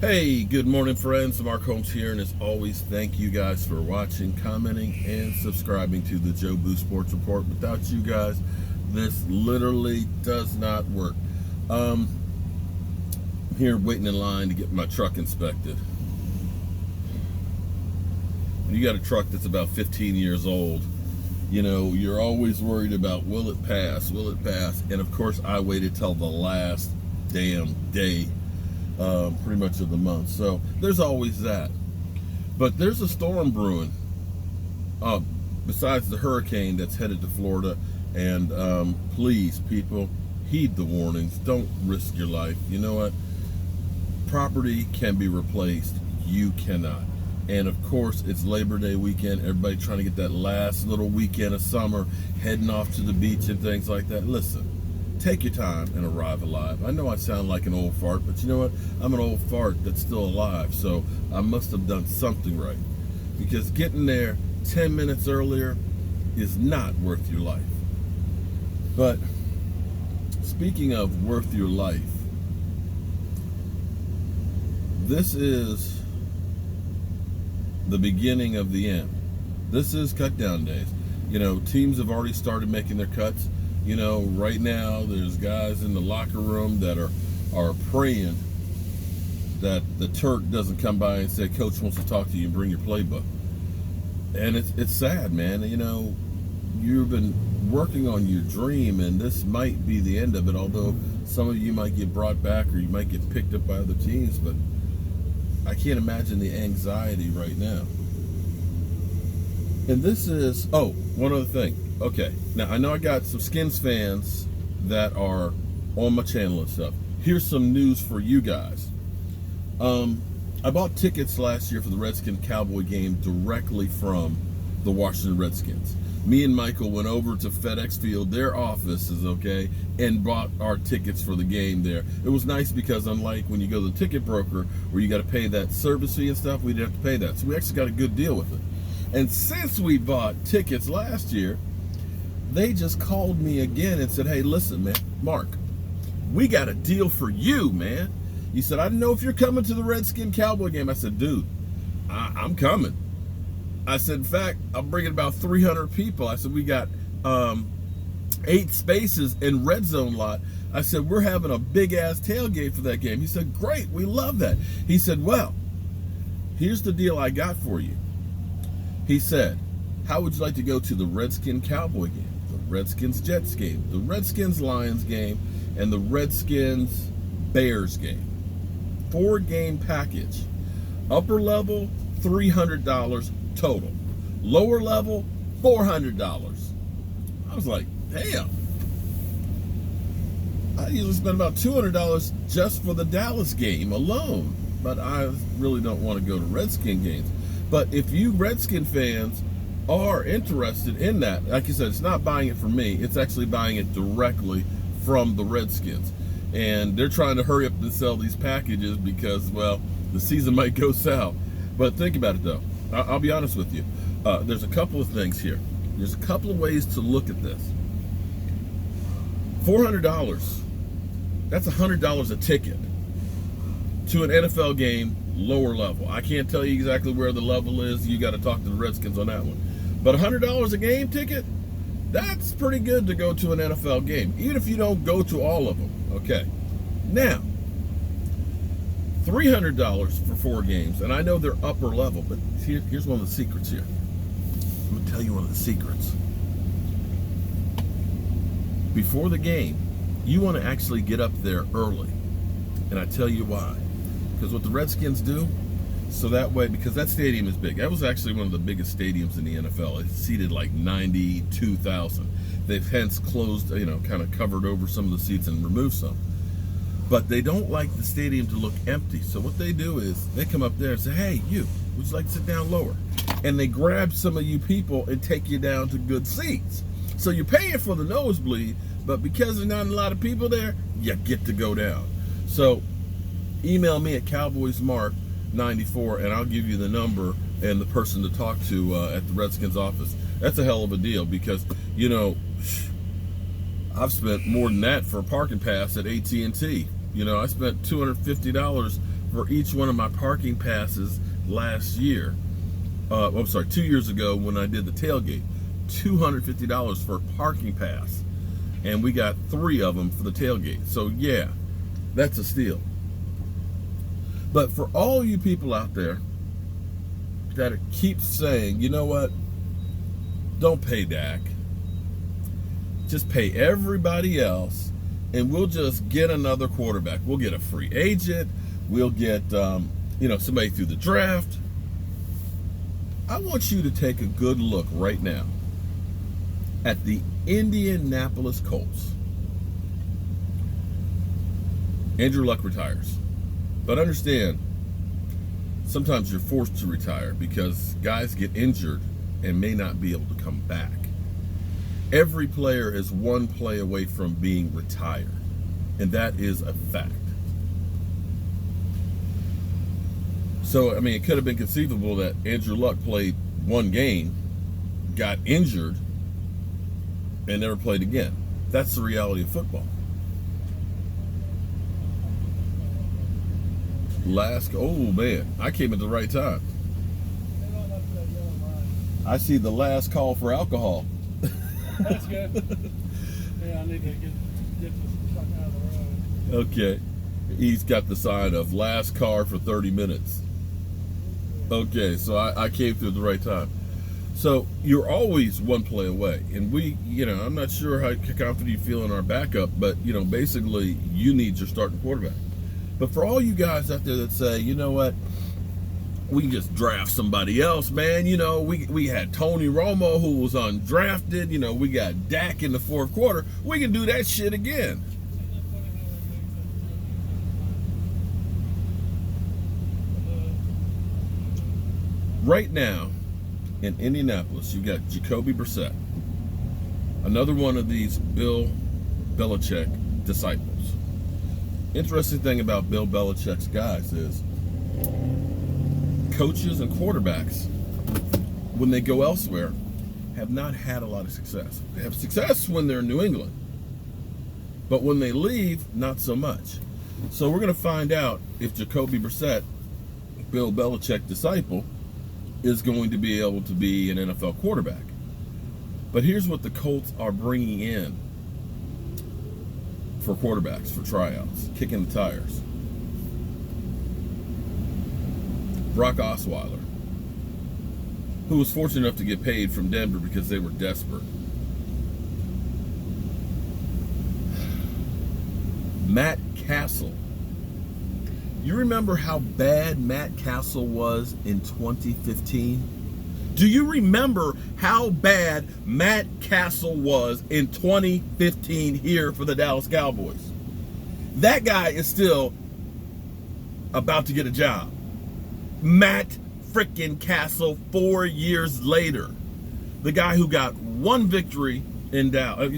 Hey, good morning, friends. Mark Holmes here, and as always, thank you guys for watching, commenting, and subscribing to the Joe Boo Sports Report. Without you guys, this literally does not work. I'm here waiting in line to get my truck inspected. When you got a truck that's about 15 years old, you're always worried about, will it pass? Will it pass? And of course, I waited till the last damn day, pretty much of the month. So there's always that. But there's a storm brewing, besides the hurricane that's headed to Florida. And please, people, heed the warnings. Don't risk your life. You know what? Property can be replaced. You cannot. And of course, it's Labor Day weekend. Everybody trying to get that last little weekend of summer, heading off to the beach and things like that. Listen, take your time and arrive alive. I know I sound like an old fart, but you know what? I'm an old fart that's still alive, so I must have done something right. Because getting there 10 minutes earlier is not worth your life. But speaking of worth your life, this is the beginning of the end. This is Cutdown days. Teams have already started making their cuts. Right now there's guys in the locker room that are praying that the Turk doesn't come by and say, "Coach wants to talk to you and bring your playbook." And it's sad, man. You've been working on your dream, and this might be the end of it, although some of you might get brought back or you might get picked up by other teams, but I can't imagine the anxiety right now. And this is, one other thing. Okay, now I know I got some Skins fans that are on my channel and stuff. Here's some news for you guys. I bought tickets last year for the Redskins Cowboy game directly from the Washington Redskins. Me and Michael went over to FedEx Field, their offices, okay, and bought our tickets for the game there. It was nice because unlike when you go to the ticket broker where you got to pay that service fee and stuff, we didn't have to pay that. So we actually got a good deal with it. And since we bought tickets last year, they just called me again and said, "Hey, listen, man, Mark, we got a deal for you, man." He said, "I didn't know if you're coming to the Redskin Cowboy game." I said, "Dude, I'm coming." I said, "In fact, I'm bringing about 300 people." I said, "We got 8 spaces in red zone lot." I said, "We're having a big-ass tailgate for that game." He said, "Great, we love that." He said, "Well, here's the deal I got for you." He said, "How would you like to go to the Redskin Cowboy game, the Redskins Jets game, the Redskins Lions game, and the Redskins Bears game? 4-game package. Upper level, $300 total. Lower level, $400. I was like, damn. I usually spend about $200 just for the Dallas game alone. But I really don't want to go to Redskin games. But if you Redskin fans are interested in that, like you said, it's not buying it from me. It's actually buying it directly from the Redskins. And they're trying to hurry up and sell these packages because, well, the season might go south. But think about it, though. I'll be honest with you. There's a couple of things here. There's a couple of ways to look at this. $400, that's $100 a ticket to an NFL game, lower level. I can't tell you exactly where the level is. You got to talk to the Redskins on that one. But $100 a game ticket, that's pretty good to go to an NFL game, even if you don't go to all of them. Okay. Now, $300 for 4 games, and I know they're upper level, but here's one of the secrets here. I'm going to tell you one of the secrets. Before the game, you want to actually get up there early, and I tell you why. Because what the Redskins do, so that way, because that stadium is big. That was actually one of the biggest stadiums in the NFL. It seated like 92,000. They've hence closed, kind of covered over some of the seats and removed some. But they don't like the stadium to look empty. So what they do is they come up there and say, "Hey, you, would you like to sit down lower?" And they grab some of you people and take you down to good seats. So you're paying for the nosebleed, but because there's not a lot of people there, you get to go down. So email me at cowboysmark94 and I'll give you the number and the person to talk to at the Redskins office. That's a hell of a deal because, I've spent more than that for a parking pass at AT&T. I spent $250 for each one of my parking passes last year. 2 years ago when I did the tailgate. $250 for a parking pass. And we got 3 of them for the tailgate. So yeah, that's a steal. But for all you people out there that keep saying, you know what, don't pay Dak. Just pay everybody else, and we'll just get another quarterback. We'll get a free agent. We'll get somebody through the draft. I want you to take a good look right now at the Indianapolis Colts. Andrew Luck retires. But understand, sometimes you're forced to retire because guys get injured and may not be able to come back. Every player is one play away from being retired, and that is a fact. So, I mean, it could have been conceivable that Andrew Luck played 1 game, got injured, and never played again. That's the reality of football. Oh man, I came at the right time. I see the last call for alcohol. That's good. Yeah, I need to get this truck out of the road. Okay. He's got the sign of last car for 30 minutes. Okay, so I came through at the right time. So you're always one play away. And I'm not sure how confident you feel in our backup, but, basically you need your starting quarterback. But for all you guys out there that say, you know what, we can just draft somebody else, man. We had Tony Romo who was undrafted. We got Dak in the 4th quarter. We can do that shit again. Right now in Indianapolis, you got Jacoby Brissett, another one of these Bill Belichick disciples. Interesting thing about Bill Belichick's guys is coaches and quarterbacks, when they go elsewhere, have not had a lot of success. They have success when they're in New England, but when they leave, not so much. So we're going to find out if Jacoby Brissett, Bill Belichick disciple, is going to be able to be an NFL quarterback. But here's what the Colts are bringing in for quarterbacks, for tryouts, kicking the tires. Brock Osweiler, who was fortunate enough to get paid from Denver because they were desperate. Matt Castle. You remember how bad Matt Castle was in 2015? Do you remember how bad Matt Castle was in 2015 here for the Dallas Cowboys? That guy is still about to get a job. Matt frickin' Castle 4 years later. The guy who got 1 victory in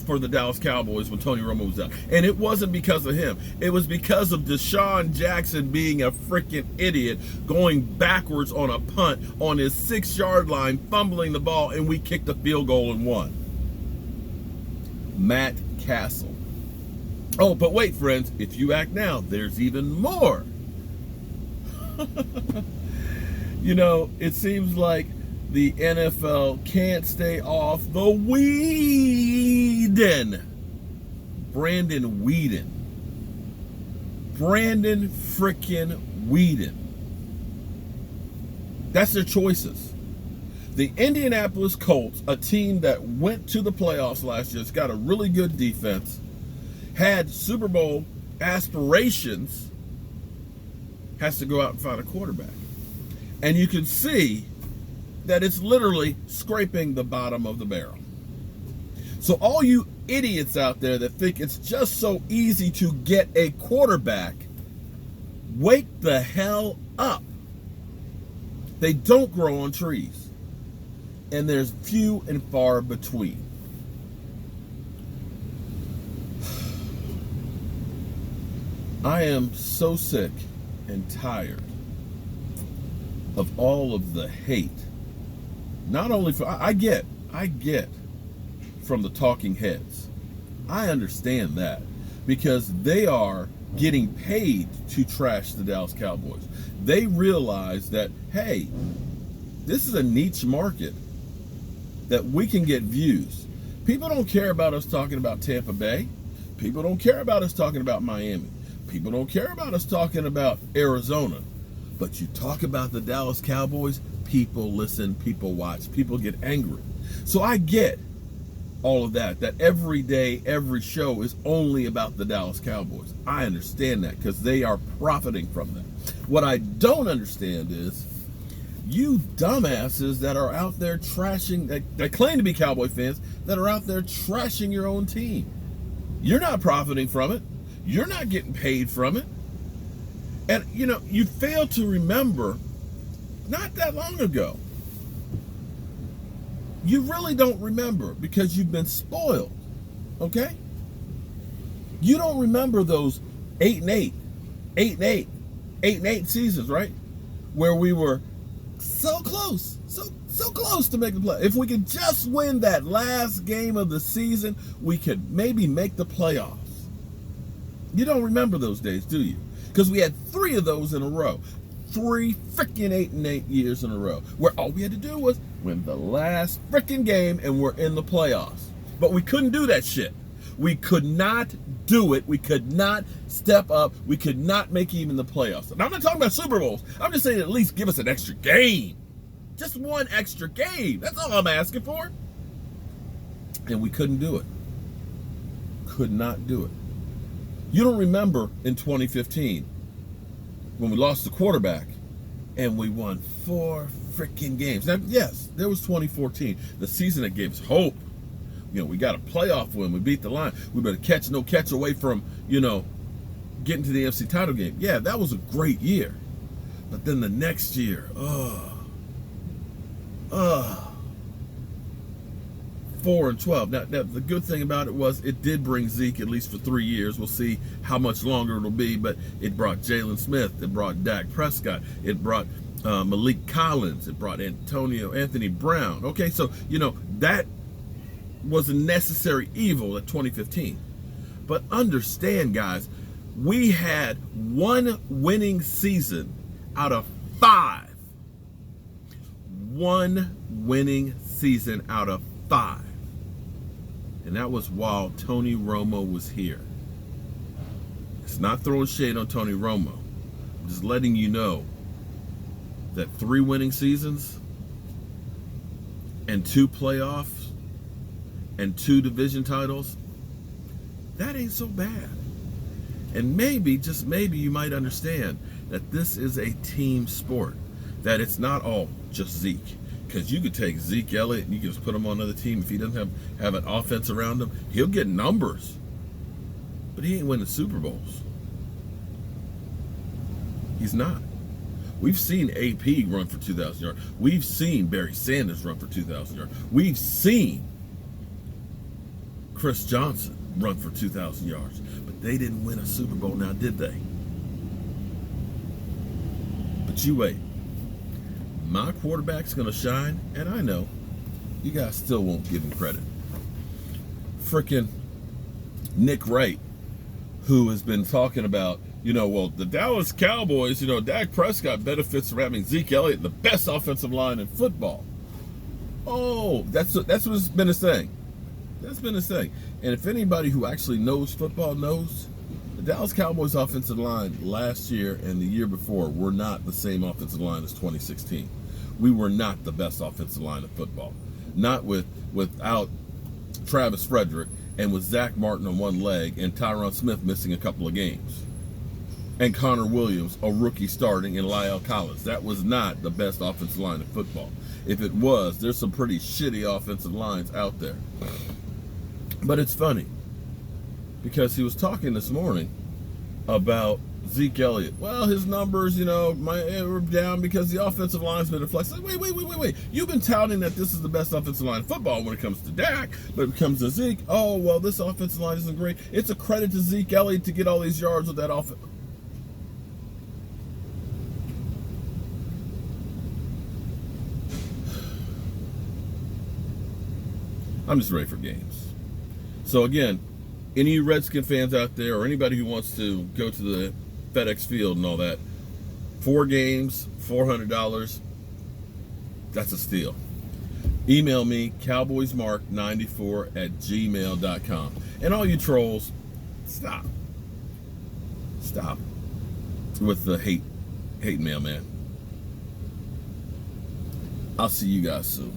for the Dallas Cowboys when Tony Romo was out. And it wasn't because of him. It was because of Deshaun Jackson being a freaking idiot, going backwards on a punt on his 6-yard line, fumbling the ball, and we kicked a field goal and won. Matt Castle. Oh, but wait, friends, if you act now, there's even more. It seems like the NFL can't stay off the Weeden. Brandon frickin' Weeden. That's their choices. The Indianapolis Colts, a team that went to the playoffs last year, it's got a really good defense, had Super Bowl aspirations, has to go out and find a quarterback. And you can see that it's literally scraping the bottom of the barrel. So all you idiots out there that think it's just so easy to get a quarterback, wake the hell up. They don't grow on trees. And there's few and far between. I am so sick and tired of all of the hate. Not only for, I get from the talking heads. I understand that because they are getting paid to trash the Dallas Cowboys. They realize that, hey, this is a niche market that we can get views. People don't care about us talking about Tampa Bay. People don't care about us talking about Miami. People don't care about us talking about Arizona. But you talk about the Dallas Cowboys, people listen, people watch, people get angry. So I get all of that every day, every show is only about the Dallas Cowboys. I understand that because they are profiting from that. What I don't understand is you dumbasses that are out there trashing, that claim to be Cowboy fans, that are out there trashing your own team. You're not profiting from it. You're not getting paid from it. And, you fail to remember, not that long ago, you really don't remember because you've been spoiled, okay? You don't remember those 8-8 seasons, right? Where we were so close to making the play. If we could just win that last game of the season, we could maybe make the playoffs. You don't remember those days, do you? Because we had 3 of those in a row. 3 freaking 8-8 years in a row, where all we had to do was win the last freaking game and we're in the playoffs. But we couldn't do that shit. We could not do it. We could not step up. We could not make even the playoffs. And I'm not talking about Super Bowls. I'm just saying at least give us an extra game. Just one extra game. That's all I'm asking for. And we couldn't do it. Could not do it. You don't remember in 2015 when we lost the quarterback and we won 4 freaking games. Now, yes, there was 2014, the season that gave us hope. We got a playoff win. We beat the Lions. We better catch away from, getting to the NFC title game. Yeah, that was a great year. But then the next year, 4-12. Now, the good thing about it was it did bring Zeke at least for 3 years. We'll see how much longer it'll be, but it brought Jalen Smith. It brought Dak Prescott. It brought Malik Collins. It brought Anthony Brown. Okay, so, that was a necessary evil at 2015. But understand, guys, we had 1 winning season out of 5. 1 winning season out of 5. And that was while Tony Romo was here. It's not throwing shade on Tony Romo. I'm just letting you know that 3 winning seasons and 2 playoffs and 2 division titles, that ain't so bad. And maybe, just maybe, you might understand that this is a team sport, that it's not all just Zeke. Because you could take Zeke Elliott and you can just put him on another team. If he doesn't have an offense around him, he'll get numbers. But he ain't winning Super Bowls. He's not. We've seen AP run for 2,000 yards. We've seen Barry Sanders run for 2,000 yards. We've seen Chris Johnson run for 2,000 yards. But they didn't win a Super Bowl now, did they? But you wait. My quarterback's going to shine, and I know you guys still won't give him credit. Frickin' Nick Wright, who has been talking about, the Dallas Cowboys, Dak Prescott benefits from having Zeke Elliott, the best offensive line in football. Oh, that's what it's been a saying. That's been a saying. And if anybody who actually knows football knows, the Dallas Cowboys offensive line last year and the year before were not the same offensive line as 2016. We were not the best offensive line of football. Not without Travis Frederick and with Zach Martin on one leg and Tyron Smith missing a couple of games. And Connor Williams, a rookie starting, and Lyle Collins. That was not the best offensive line of football. If it was, there's some pretty shitty offensive lines out there. But it's funny, because he was talking this morning about Zeke Elliott. Well, his numbers, were down because the offensive line's been flexed. Like, wait. You've been touting that this is the best offensive line in football when it comes to Dak, but when it comes to Zeke, oh, well, this offensive line isn't great. It's a credit to Zeke Elliott to get all these yards with that offense. I'm just ready for games. So again, Any Redskin fans out there, or anybody who wants to go to the FedEx Field and all that, 4 games, $400. That's a steal. Email me, cowboysmark94@gmail.com. And all you trolls, stop with the hate mail, man. I'll see you guys soon.